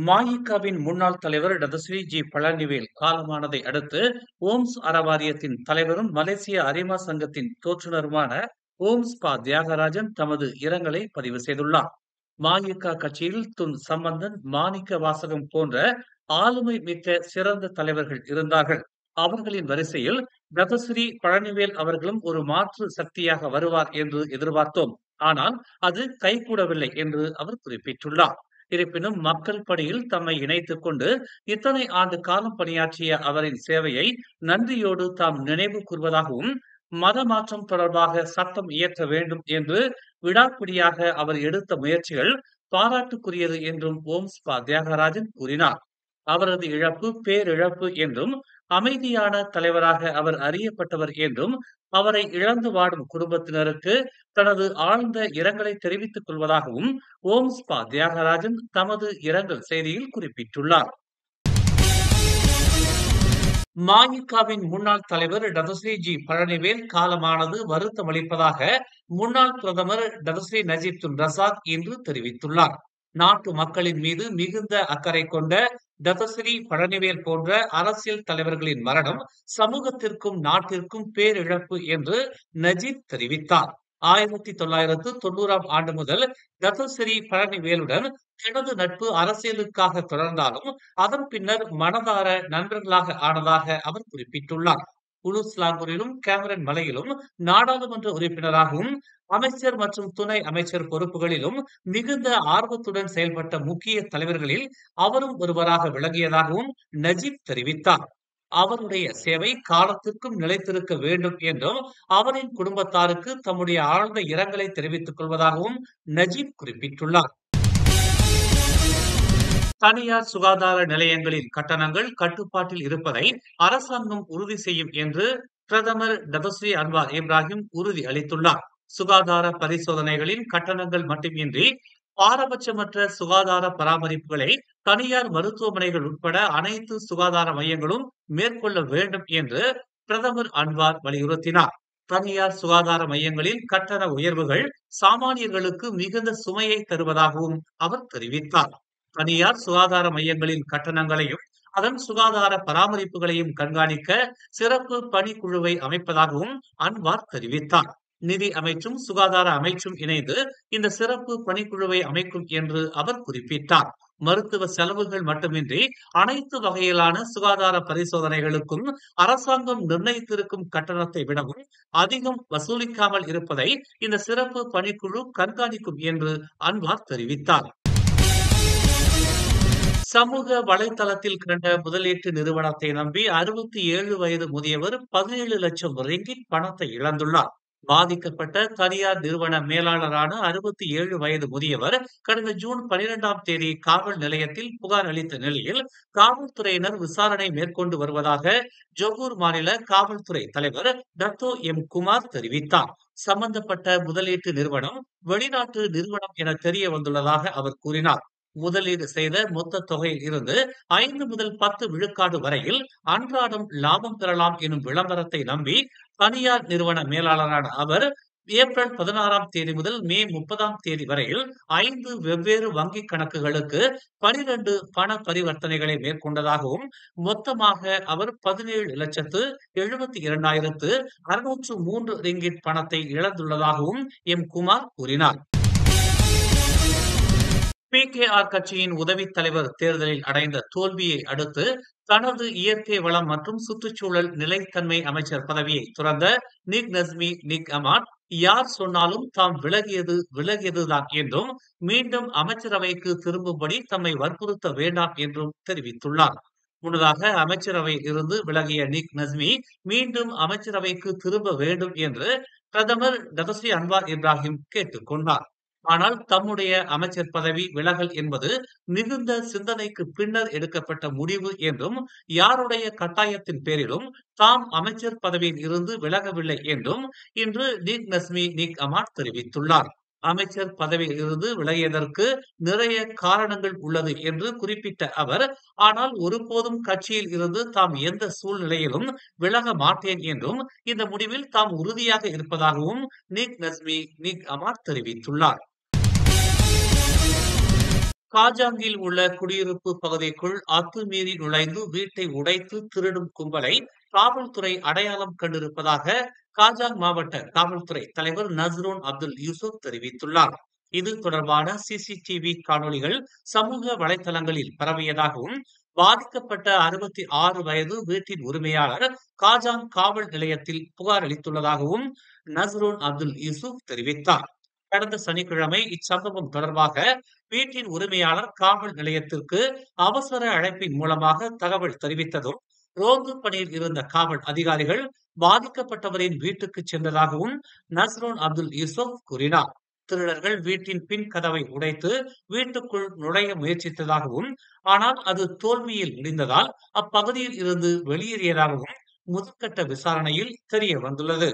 ம.இ.க.வின் முன்னாள் தலைவர் Datuk Seri G. Palanivel காலமானதை அடுத்து, ஓம்ஸ் அறவாரியத்தின் தலைவரும், மலேசிய அரிமா சங்கத்தின் தோற்றுநருமான ஓம்ஸ் ப. தியாகராஜன் தமது இரங்கலை பதிவு செய்துள்ளார். ம.இ.க. கட்சியில் சம்பந்தன், மாணிக்க வாசகம் போன்ற ஆளுமை மிக்க சிறந்த தலைவர்கள் இருந்தார்கள். அவர்களின் வரிசையில் டதஸ்ரீ பழனிவேல் அவர்களும் ஒரு மாற்று சக்தியாக வருவார் என்று எதிர்பார்த்தோம். ஆனால் அது கைகூடவில்லை என்று அவர் குறிப்பிட்டுள்ளார். இருப்பினும் மக்கள் பணியில் தம்மை இணைத்துக் கொண்டு இத்தனை ஆண்டு காலம் பணியாற்றிய அவரின் சேவையை நன்றியோடு தாம் நினைவு கூர்வதாகவும், மத மாற்றம் தொடர்பாக சட்டம் இயற்ற வேண்டும் என்று விடாப்பிடியாக அவர் எடுத்த முயற்சிகள் பாராட்டுக்குரியது என்றும் ஓம்ஸ் ப. தியாகராஜன் கூறினார். அவரது இழப்பு பேரிழப்பு என்றும், அமைதியான தலைவராக அவர் அறியப்பட்டவர் என்றும், அவரை இழந்து வாடும் குடும்பத்தினருக்கு தனது ஆழ்ந்த இரங்கலை தெரிவித்துக் கொள்வதாகவும் ஓம்ஸ் ப. தியாகராஜன் தமது இரங்கல் செய்தியில் குறிப்பிட்டுள்ளார். ம.இ.க.வின் முன்னாள் தலைவர் டதஸ்ரீ ஜி. பழனிவேல் காலமானது வருத்தமளிப்பதாக முன்னாள் பிரதமர் டதஸ்ரீ நஜீப் துன் ரசாக் இன்று தெரிவித்துள்ளார். நாட்டு மக்களின் மீது மிகுந்த அக்கறை கொண்ட டதஸ்ரீ பழனிவேல் போன்ற அரசியல் தலைவர்களின் மரணம் சமூகத்திற்கும் நாட்டிற்கும் பேரிழப்பு என்று நஜீப் தெரிவித்தார். 1990ஆம் ஆண்டு முதல் டதஸ்ரீ பழனிவேலுடன் தனது நட்பு அரசியலுக்காக தொடர்ந்தாலும், அதன் பின்னர் மனதார நண்பர்களாக ஆனதாக அவர் குறிப்பிட்டுள்ளார். உலுஸ்லாங்கூரிலும் கேமரன் மலையிலும் நாடாளுமன்ற உறுப்பினராகவும், அமைச்சர் மற்றும் துணை அமைச்சர் பொறுப்புகளிலும் மிகுந்த ஆர்வத்துடன் செயல்பட்ட முக்கிய தலைவர்களில் அவரும் ஒருவராக விளங்கியதாகவும் நஜீப் தெரிவித்தார். அவருடைய சேவை காலத்திற்கும் நிலைத்திருக்க வேண்டும் என்றும், அவரின் குடும்பத்தாருக்கு தம்முடைய ஆழ்ந்த இரங்கலை தெரிவித்துக் கொள்வதாகவும் நஜீப் குறிப்பிட்டுள்ளார். தனியார் சுகாதார நிலையங்களின் கட்டணங்கள் கட்டுப்பாட்டில் இருப்பதை அரசாங்கம் உறுதி செய்யும் என்று பிரதமர் டதஸ்ரீ அன்வார் இப்ராஹிம் உறுதி அளித்துள்ளார். சுகாதார பரிசோதனைகளின் கட்டணங்கள் மட்டுமின்றி பாரபட்சமற்ற சுகாதார பராமரிப்புகளை தனியார் மருத்துவமனைகள் உட்பட அனைத்து சுகாதார மையங்களும் மேற்கொள்ள வேண்டும் என்று பிரதமர் அன்வார் வலியுறுத்தினார். தனியார் சுகாதார மையங்களின் கட்டண உயர்வுகள் சாமானியர்களுக்கு மிகுந்த சுமையை தருவதாகவும் அவர் தெரிவித்தார். தனியார் சுகாதார மையங்களின் கட்டணங்களையும் அதன் சுகாதார பராமரிப்புகளையும் கண்காணிக்க சிறப்பு பணிக்குழுவை அமைப்பதாகவும் அன்வார் தெரிவித்தார். நிதி அமைச்சும் சுகாதார அமைச்சும் இணைந்து இந்த சிறப்பு பணிக்குழுவை அமைக்கும் என்று அவர் குறிப்பிட்டார். மருத்துவ செலவுகள் மட்டுமின்றி அனைத்து வகையிலான சுகாதார பரிசோதனைகளுக்கும் அரசாங்கம் நிர்ணயித்திருக்கும் கட்டணத்தை விடவும் அதிகம் வசூலிக்காமல் இருப்பதை இந்த சிறப்பு பணிக்குழு கண்காணிக்கும் என்று அன்வார் தெரிவித்தார். சமூக வலைதளத்தில் கண்ட முதலீட்டு நிறுவனத்தை நம்பி 67 வயது முதியவர் 17 லட்சம் ரிங்கிட் பணத்தை இழந்துள்ளார். பாதிக்கப்பட்ட தனியார் நிறுவன மேலாளரான 67 வயது முதியவர் கடந்த ஜூன் 12ஆம் தேதி காவல் நிலையத்தில் புகார் அளித்த நிலையில் காவல்துறையினர் விசாரணை மேற்கொண்டு வருவதாக ஜொகூர் மாநில காவல்துறை தலைவர் டத்தோ எம். குமார் தெரிவித்தார். சம்பந்தப்பட்ட முதலீட்டு நிறுவனம் வெளிநாட்டு நிறுவனம் என தெரிய வந்துள்ளதாக அவர் கூறினார். முதலீடு செய்த மொத்த தொகையில் இருந்து 5 முதல் 10 விழுக்காடு வரையில் அன்றாடம் லாபம் பெறலாம் எனும் விளம்பரத்தை நம்பி தனியார் நிறுவன மேலாளரான அவர் ஏப்ரல் 16ஆம் தேதி முதல் மே 30ஆம் தேதி வரையில் 5 வெவ்வேறு வங்கிக் கணக்குகளுக்கு 12 பண பரிவர்த்தனைகளை மேற்கொண்டதாகவும், மொத்தமாக அவர் 17,72,603 ரிங்கிட் பணத்தை இழந்துள்ளதாகவும் எம். குமார் கூறினார். பி.கே.ஆர். கட்சியின் உதவித் தலைவர் தேர்தலில் அடைந்த தோல்வியை அடுத்து தனது இயற்கை வளம் மற்றும் சுற்றுச்சூழல் நிலைத்தன்மை அமைச்சர் பதவியை துறந்த நிக் நஸ்மி நிக் அமாட், யார் சொன்னாலும் தாம் விலகியதுதான் என்றும், மீண்டும் அமைச்சரவைக்கு திரும்பும்படி தம்மை வற்புறுத்த வேண்டாம் என்றும் தெரிவித்துள்ளார். முன்னதாக அமைச்சரவையில் இருந்து விலகிய நிக் நஸ்மி மீண்டும் அமைச்சரவைக்கு திரும்ப வேண்டும் என்று பிரதமர் டதஸ்ரீ அன்வார் இப்ராஹிம் கேட்டுக் கொண்டார். ஆனால் தம்முடைய அமைச்சர் பதவி விலகல் என்பது மிகுந்த சிந்தனைக்கு பின்னர் எடுக்கப்பட்ட முடிவு என்றும், யாருடைய கட்டாயத்தின் பேரிலும் தாம் அமைச்சர் பதவியில் இருந்து விலகவில்லை என்றும் இன்று நிக் நஸ்மி நிக் அமாட் தெரிவித்துள்ளார். அமைச்சர் பதவியில் இருந்து விலகியதற்கு நிறைய காரணங்கள் உள்ளது என்று குறிப்பிட்ட அவர், ஆனால் ஒருபோதும் கட்சியில் இருந்து தாம் எந்த சூழ்நிலையிலும் விலக மாட்டேன் என்றும், இந்த முடிவில் தாம் உறுதியாக இருப்பதாகவும் நிக் நஸ்மி நிக் அமாட் தெரிவித்துள்ளார். காஜாங்கில் உள்ள குடியிருப்பு பகுதிக்குள் அத்துமீறி நுழைந்து வீட்டை உடைத்து திருடும் கும்பலை காவல்துறை அடையாளம் கண்டிருப்பதாக காஜாங் மாவட்ட காவல்துறை தலைவர் நஸ்ரோன் அப்துல் யூசுப் தெரிவித்துள்ளார். இது தொடர்பான சிசிடிவி காணொளிகள் சமூக வலைதளங்களில் பரவியதாகவும் பாதிக்கப்பட்ட 66 வயது வீட்டின் உரிமையாளர் காஜாங் காவல் நிலையத்தில் புகார் அளித்துள்ளதாகவும் நஸ்ரோன் அப்துல் யூசுப் தெரிவித்தார். கடந்த சனிக்கிழமை இச்சம்பவம் தொடர்பாக வீட்டின் உரிமையாளர் காவல் நிலையத்திற்கு அவசர அழைப்பின் மூலமாக தகவல் தெரிவித்ததும் ரோந்து பணியில் இருந்த காவல் அதிகாரிகள் பாதிக்கப்பட்டவரின் வீட்டுக்கு சென்றதாகவும் நஸ்ரோன் அப்துல் யூசுப் கூறினார். திருடர்கள் வீட்டின் பின் கதவை உடைத்து வீட்டுக்குள் நுழைய முயற்சித்ததாகவும் ஆனால் அது தோல்வியில் முடிந்ததால் அப்பகுதியில் இருந்து வெளியேறியதாகவும் முதற்கட்ட விசாரணையில் தெரிய வந்துள்ளது.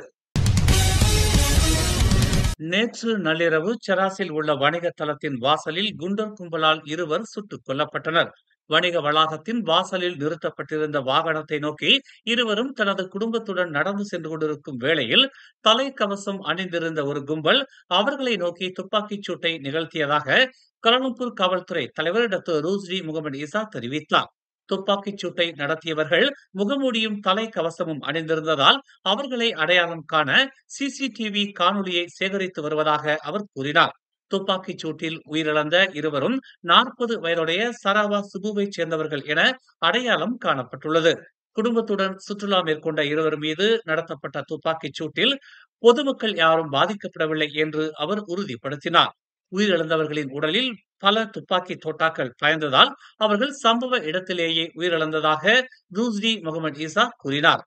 நேற்று நள்ளிரவு செராசில் உள்ள வணிக தளத்தின் வாசலில் குண்டர் கும்பலால் இருவர் சுட்டுக் கொல்லப்பட்டனர். வணிக வளாகத்தின் வாசலில் நிறுத்தப்பட்டிருந்த வாகனத்தை நோக்கி இருவரும் தனது குடும்பத்துடன் நடந்து சென்று கொண்டிருக்கும் வேளையில் தலைக்கவசம் அணிந்திருந்த ஒரு கும்பல் அவர்களை நோக்கி துப்பாக்கிச் சூட்டை நிகழ்த்தியதாக கோலாலம்பூர் காவல்துறை தலைவர் டாக்டர் ரூஸ்டி முகமது இசா தெரிவித்தார். துப்பாக்கிச் சூட்டை நடத்தியவர்கள் முகமூடியும் தலைக்கவசமும் அணிந்திருந்ததால் அவர்களை அடையாளம் காண சிசிடிவி காணொலியை சேகரித்து வருவதாக அவர் கூறினார். துப்பாக்கிச் சூட்டில் உயிரிழந்த இருவரும் 40 வயதுடைய சராவா சுபுவைச் சேர்ந்தவர்கள் என அடையாளம் காணப்பட்டுள்ளது. குடும்பத்துடன் சுற்றுலா மேற்கொண்ட இருவர் மீது நடத்தப்பட்ட துப்பாக்கிச் சூட்டில் பொதுமக்கள் யாரும் பாதிக்கப்படவில்லை என்று அவர் உறுதிப்படுத்தினார். உயிரிழந்தவர்களின் உடலில் பல துப்பாக்கி தோட்டாக்கள் பாய்ந்ததால் அவர்கள் சம்பவ இடத்திலேயே உயிரிழந்ததாக ரூஸ்டி முகமது ஈசா கூறினார்.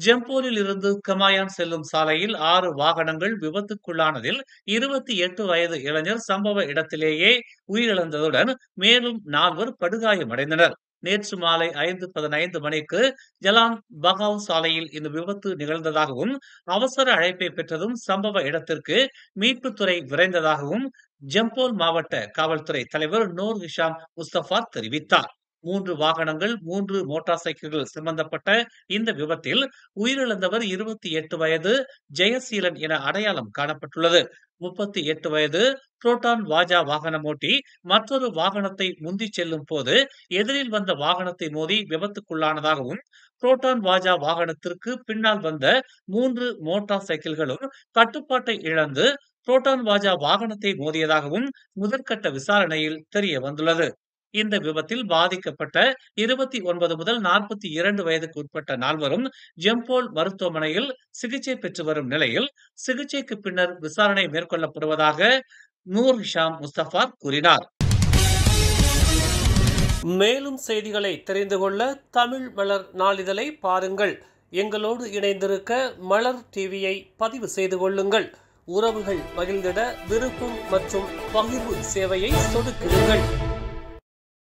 ஜம்போரில் இருந்து கமாயான் செல்லும் சாலையில் 6 வாகனங்கள் விபத்துக்குள்ளானதில் 28 வயது இளைஞர் சம்பவ இடத்திலேயே உயிரிழந்ததுடன் மேலும் 4 படுகாயமடைந்தனர். நேற்று மாலை 5:15 மணிக்கு ஜலான் பகாவ் சாலையில் இந்த விபத்து நிகழ்ந்ததாகவும் அவசர அழைப்பை பெற்றதும் சம்பவ இடத்திற்கு மீட்புத்துறை விரைந்ததாகவும் ஜம்போல் மாவட்ட காவல்துறை தலைவர் நூர் ஹிஷாம் முஸ்தபா தெரிவித்தார். 3 வாகனங்கள் 3 மோட்டார் சைக்கிள்கள் சம்பந்தப்பட்ட இந்த விபத்தில் உயிரிழந்தவர் 28 வயது ஜெயசீலன் என அடையாளம் காணப்பட்டுள்ளது. 38 வயது புரோட்டான் வாஜா வாகனம் ஓட்டி மற்றொரு வாகனத்தை முந்தி செல்லும் போது எதிரில் வந்த வாகனத்தை மோதி விபத்துக்குள்ளானதாகவும் புரோட்டான் வாஜா வாகனத்திற்கு பின்னால் வந்த 3 மோட்டார் சைக்கிள்களும் கட்டுப்பாட்டை இழந்து புரோட்டான் வாஜா வாகனத்தை மோதியதாகவும் முதற்கட்ட விசாரணையில் தெரிய வந்துள்ளது. இந்த விபத்தில் பாதிக்கப்பட்ட 29 முதல் 42 வயதுக்கு உட்பட்ட 4வரும் ஜம்போல் மருத்துவமனையில் சிகிச்சை பெற்று வரும் நிலையில் சிகிச்சைக்கு பின்னர் விசாரணை மேற்கொள்ளப்படுவதாக நூர் ஹிஷாம் முஸ்தபா கூறினார். மேலும் செய்திகளை தெரிந்து கொள்ள தமிழ் மலர் நாளிதழை பாருங்கள். எங்களோடு இணைந்திருக்க மலர் டிவியை பதிவு செய்து கொள்ளுங்கள். உறவுகள் மகிழ்ந்திட விருப்பம் மற்றும் பகிர்வு சேவையை சொடுக்கிடுங்கள்.